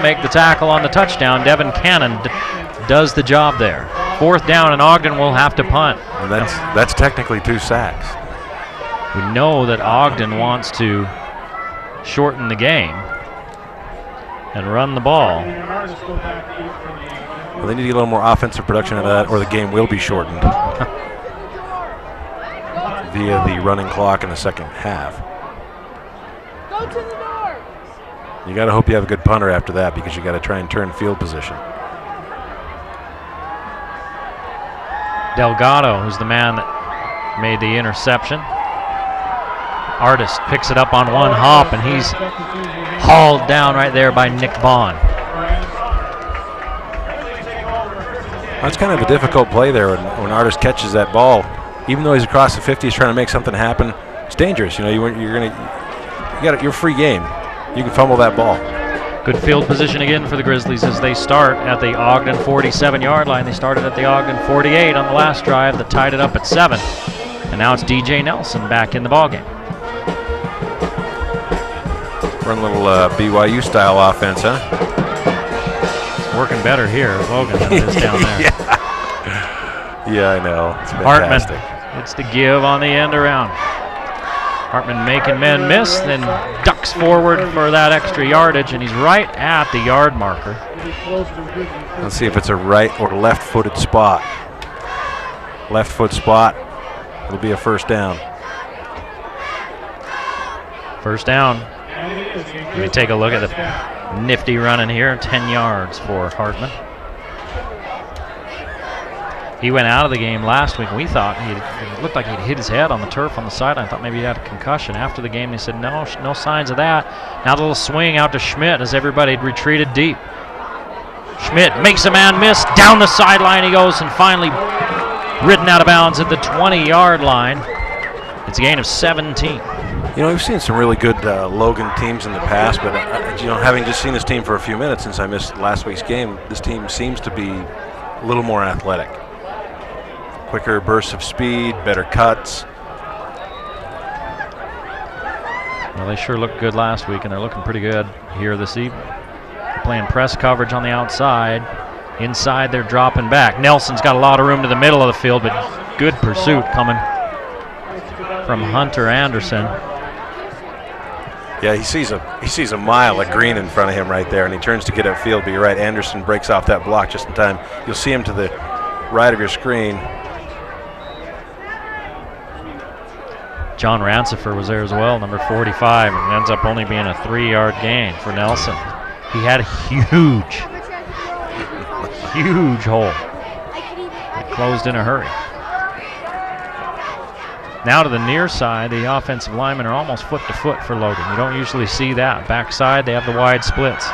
make the tackle on the touchdown. Devin Cannon does the job there. 4th down, and Ogden will have to punt. And that's technically 2 sacks. We know that Ogden wants to shorten the game and run the ball. Well, they need to get a little more offensive production out of that, or the game will be shortened via the running clock in the second half. Go to the door. You got to hope you have a good punter after that, because you got to try and turn field position. Delgado, who's the man that made the interception. Artist picks it up on one hop, and he's hauled down right there by Nick Vaughn. That's kind of a difficult play there when Artist catches that ball. Even though he's across the 50, he's trying to make something happen. It's dangerous. You know, you're free game. You can fumble that ball. Good field position again for the Grizzlies as they start at the Ogden 47-yard line. They started at the Ogden 48 on the last drive that tied it up at 7. And now it's DJ Nelson back in the ballgame. Run a little BYU style offense, huh? It's working better here at Logan than it is down there. Yeah, I know. It's fantastic. fantastic. It's the give on the end around. Hartman making men miss, then ducks forward for that extra yardage, and he's right at the yard marker. Let's see if it's a right or left-footed spot. Left foot spot. It'll be a 1st down. 1st down. Let me take a look at the nifty run in here. 10 yards for Hartman. He went out of the game last week. We thought it looked like he'd hit his head on the turf on the sideline. I thought maybe he had a concussion. After the game, they said no signs of that. Now the little swing out to Schmidt as everybody had retreated deep. Schmidt makes a man miss. Down the sideline he goes, and finally ridden out of bounds at the 20-yard line. It's a gain of 17. You know, we've seen some really good Logan teams in the past, but having just seen this team for a few minutes since I missed last week's game, this team seems to be a little more athletic. Quicker bursts of speed, better cuts. Well, they sure looked good last week, and they're looking pretty good here this evening. They're playing press coverage on the outside. Inside, they're dropping back. Nelson's got a lot of room to the middle of the field, but good pursuit coming from Hunter Anderson. Yeah, he sees a mile of green in front of him right there, and he turns to get upfield. But you're right, Anderson breaks off that block just in time. You'll see him to the right of your screen. John Rancifer was there as well, number 45, and ends up only being a 3-yard gain for Nelson. He had a huge hole. It closed in a hurry. Now to the near side, the offensive linemen are almost foot to foot for Logan. You don't usually see that. Backside, they have the wide splits.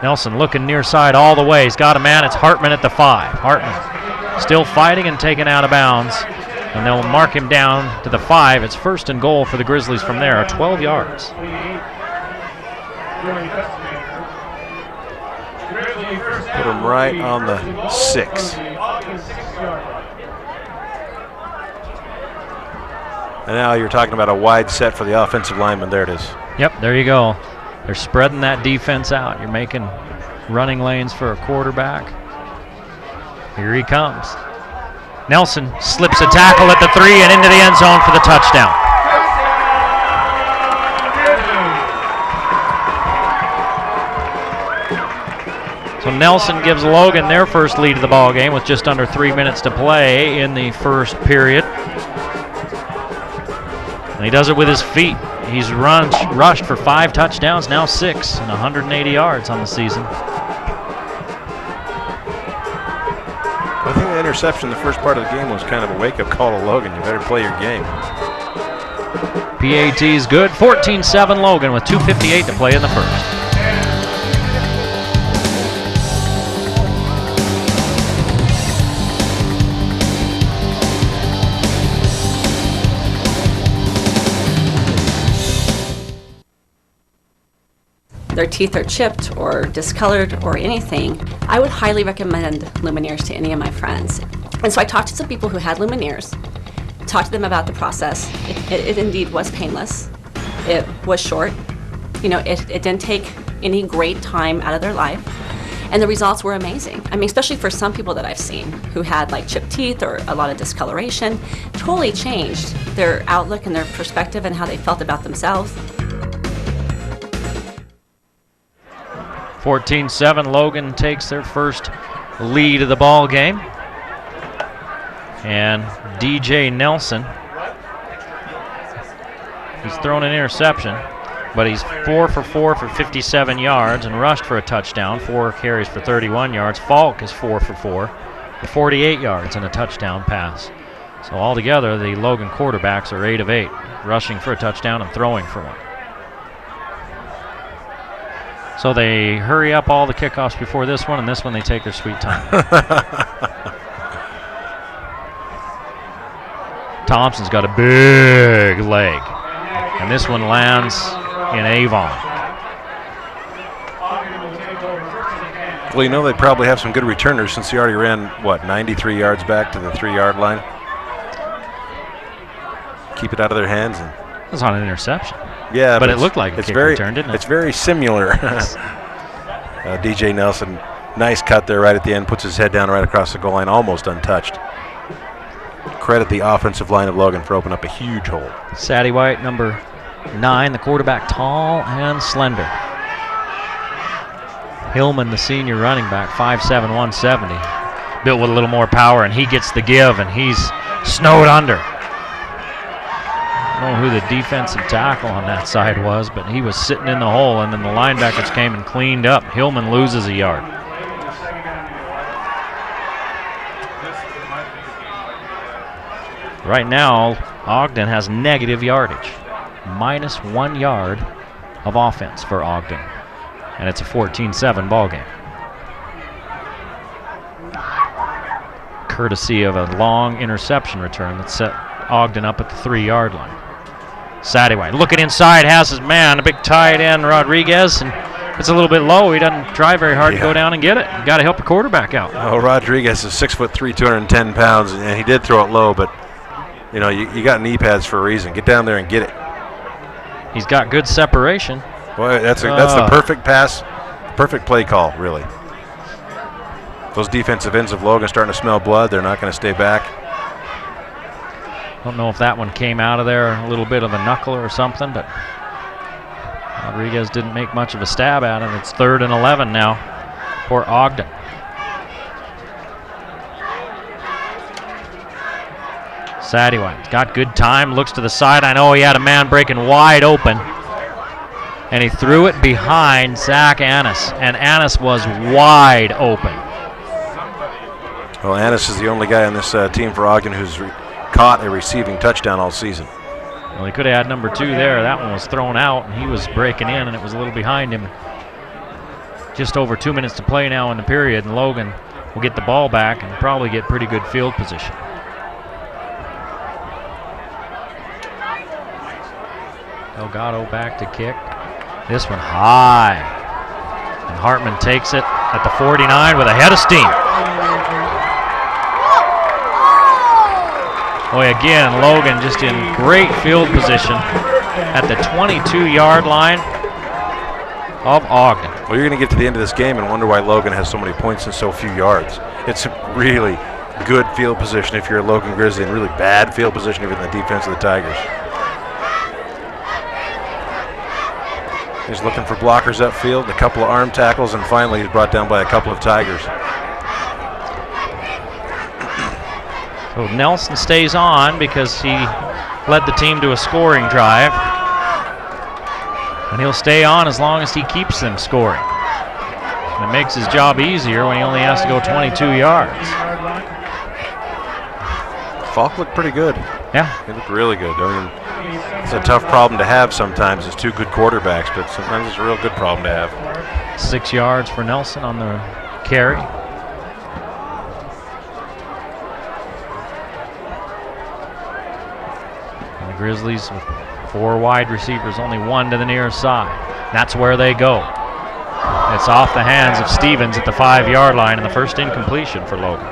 Nelson looking near side all the way. He's got a man. It's Hartman at the 5. Hartman still fighting and taken out of bounds. And they'll mark him down to the 5. It's 1st and goal for the Grizzlies from there, 12 yards. Put him right on the 6. And now you're talking about a wide set for the offensive lineman. There it is. Yep, there you go. They're spreading that defense out. You're making running lanes for a quarterback. Here he comes. Nelson slips a tackle at the 3 and into the end zone for the touchdown. So Nelson gives Logan their first lead of the ball game with just under 3 minutes to play in the first period. And he does it with his feet. He's rushed for 5 touchdowns, now 6, and 180 yards on the season. I think the interception in the first part of the game was kind of a wake-up call to Logan. You better play your game. PAT is good. 14-7 Logan with 2:58 to play in the first. Their teeth are chipped or discolored or anything, I would highly recommend Lumineers to any of my friends. And so I talked to some people who had Lumineers, talked to them about the process. It indeed was painless. It was short. It didn't take any great time out of their life. And the results were amazing. I mean, especially for some people that I've seen who had like chipped teeth or a lot of discoloration, totally changed their outlook and their perspective and how they felt about themselves. 14-7, Logan takes their first lead of the ball game. And DJ Nelson, he's thrown an interception, but he's 4 for 4 for 57 yards and rushed for a touchdown, 4 carries for 31 yards. Falk is 4 for 4 for 48 yards and a touchdown pass. So altogether, the Logan quarterbacks are 8 of 8, rushing for a touchdown and throwing for one. So they hurry up all the kickoffs before this one, and this one they take their sweet time. Thompson's got a big leg, and this one lands in Avon. Well, you know they probably have some good returners since he already ran, 93 yards back to the 3-yard line? Keep it out of their hands. And it was on an interception. Yeah, but it looked like a kick return, didn't it? It's very similar. DJ Nelson, nice cut there right at the end, puts his head down right across the goal line, almost untouched. Credit the offensive line of Logan for opening up a huge hole. Sadie White, number 9, the quarterback, tall and slender. Hillman, the senior running back, 5'7", 170. Built with a little more power, and he gets the give, and he's snowed under. I don't know who the defensive tackle on that side was, but he was sitting in the hole, and then the linebackers came and cleaned up. Hillman loses a yard. Right now, Ogden has negative yardage. -1 yard of offense for Ogden. And it's a 14-7 ball game. Courtesy of a long interception return that set Ogden up at the 3-yard line. Sadie White looking inside, has his man, a big tight end, Rodriguez, and it's a little bit low. He doesn't try very hard to go down and get it. You got to help the quarterback out. Oh, Rodriguez is 6'3", 210 pounds, and he did throw it low, but you know, you got knee pads for a reason. Get down there and get it. He's got good separation. Boy, that's the perfect pass, perfect play call, really. Those defensive ends of Logan starting to smell blood. They're not going to stay back. Don't know if that one came out of there a little bit of a knuckle or something, but Rodriguez didn't make much of a stab at it. It's 3rd and 11 now for Ogden. Sadie White got good time, looks to the side. I know he had a man breaking wide open, and he threw it behind Zach Annis, and Annis was wide open. Well, Annis is the only guy on this team for Ogden who's caught a receiving touchdown all season. Well, he could have had number 2 there. That one was thrown out, and he was breaking in, and it was a little behind him. Just over 2 minutes to play now in the period, and Logan will get the ball back and probably get pretty good field position. Delgado back to kick. This one high. And Hartman takes it at the 49 with a head of steam. Boy, again, Logan just in great field position at the 22-yard line of Ogden. Well, you're going to get to the end of this game and wonder why Logan has so many points and so few yards. It's really good field position if you're a Logan Grizzly, and really bad field position if you're in the defense of the Tigers. He's looking for blockers upfield, a couple of arm tackles, and finally he's brought down by a couple of Tigers. So Nelson stays on because he led the team to a scoring drive. And he'll stay on as long as he keeps them scoring. And it makes his job easier when he only has to go 22 yards. Falk looked pretty good. Yeah. He looked really good. I mean, it's a tough problem to have sometimes. It's 2 good quarterbacks, but sometimes it's a real good problem to have. 6 yards for Nelson on the carry. And the Grizzlies with 4 wide receivers, only 1 to the near side. That's where they go. It's off the hands of Stevens at the 5-yard line, and the first incompletion for Logan.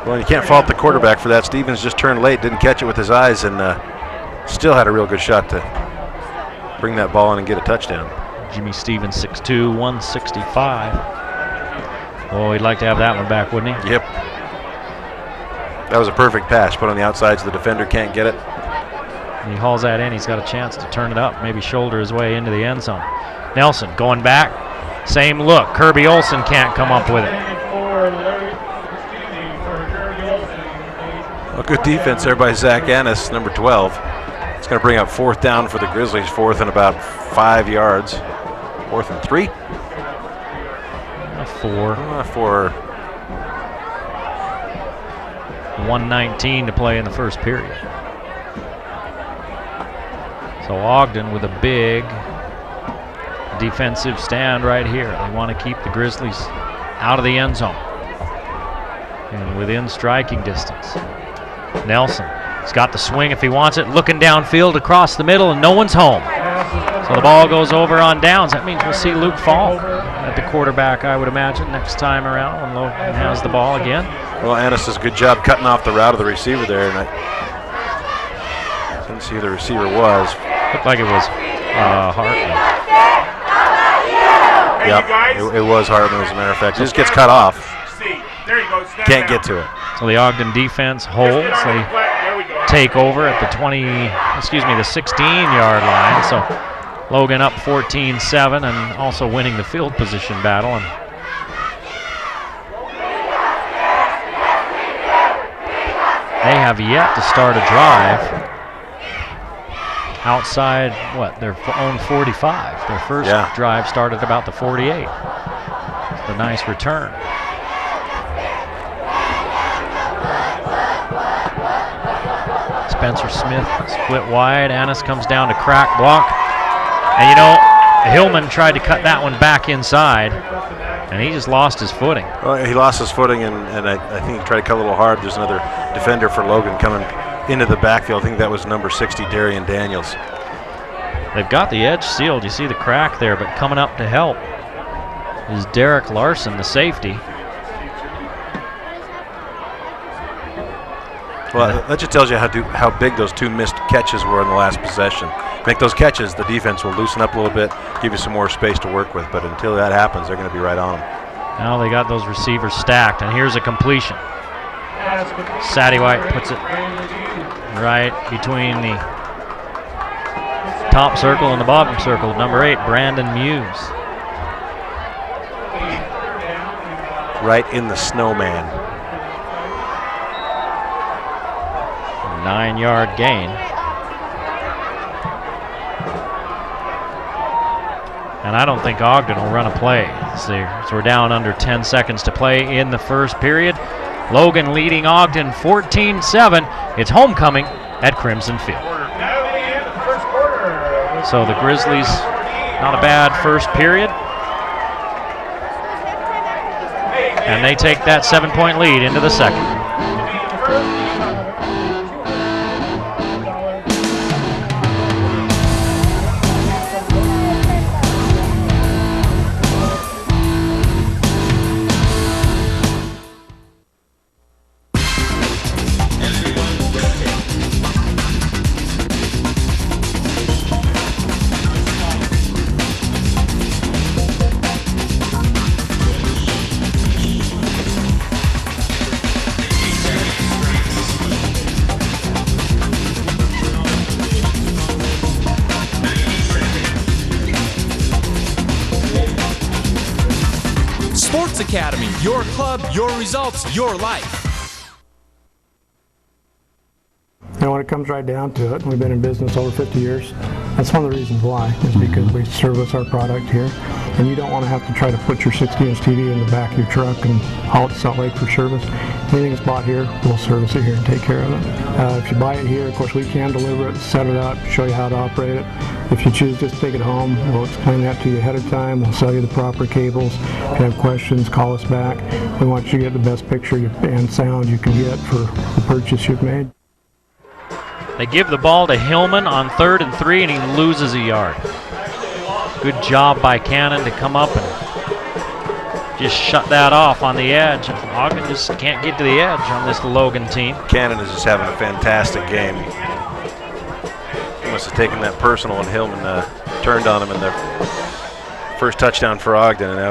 Well, you can't fault the quarterback for that. Stevens just turned late, didn't catch it with his eyes, and still had a real good shot to bring that ball in and get a touchdown. Jimmy Stevens, 6'2", 165. Oh, he'd like to have that one back, wouldn't he? Yep. That was a perfect pass. Put on the outside so the defender can't get it. And he hauls that in. He's got a chance to turn it up, maybe shoulder his way into the end zone. Nelson going back. Same look. Kirby Olsen can't come up with it. Well, good defense there by Zach Ennis, number 12. It's going to bring up 4th down for the Grizzlies. 4th and about 5 yards. 4th and 3? 4. 4. 1:19 to play in the first period. So Ogden with a big defensive stand right here. They want to keep the Grizzlies out of the end zone and within striking distance. Nelson, he's got the swing if he wants it, looking downfield across the middle, and no one's home. So the ball goes over on downs. That means we'll see Luke Falk at the quarterback, I would imagine, next time around when Logan has the ball again. Well, Ennis does a good job cutting off the route of the receiver there, and I didn't see who the receiver was. Looked like it was Hartman. Yep, it was Hartman, as a matter of fact. He just gets cut off. Can't get to it. So the Ogden defense holds. They take over at the 16-yard line. So Logan up 14-7 and also winning the field position battle. And they have yet to start a drive outside, their own 45. Their first drive started about the 48. It's a nice return. Spencer Smith split wide. Annis comes down to crack block. And Hillman tried to cut that one back inside, and he just lost his footing. Well, he lost his footing, and I think he tried to cut a little hard. There's another defender for Logan coming into the backfield. I think that was number 60, Darian Daniels. They've got the edge sealed. You see the crack there, but coming up to help is Derek Larson, the safety. Well, that just tells you how big those 2 missed catches were in the last possession. Make those catches, the defense will loosen up a little bit, give you some more space to work with. But until that happens, they're going to be right on them. Now they got those receivers stacked, and here's a completion. Sadie White puts it right between the top circle and the bottom circle. Number 8, Brandon Muse. Right in the snowman. 9-yard gain. And I don't think Ogden will run a play. So we're down under 10 seconds to play in the first period. Logan leading Ogden 14-7. It's homecoming at Crimson Field. So the Grizzlies, not a bad first period. And they take that 7-point lead into the second. Academy, your club, your results, your life. And when it comes right down to it, we've been in business over 50 years. That's one of the reasons why, is because we service our product here. And you don't want to have to try to put your 60-inch TV in the back of your truck and haul it to Salt Lake for service. Anything that's bought here, we'll service it here and take care of it. If you buy it here, of course, we can deliver it, set it up, show you how to operate it. If you choose just to take it home, we'll explain that to you ahead of time. We'll sell you the proper cables. If you have questions, call us back. We want you to get the best picture and sound you can get for the purchase you've made. They give the ball to Hillman on 3rd and 3, and he loses a yard. Good job by Cannon to come up and just shut that off on the edge. Ogden just can't get to the edge on this Logan team. Cannon is just having a fantastic game. He must have taken that personal, and Hillman turned on him in the first touchdown for Ogden, and now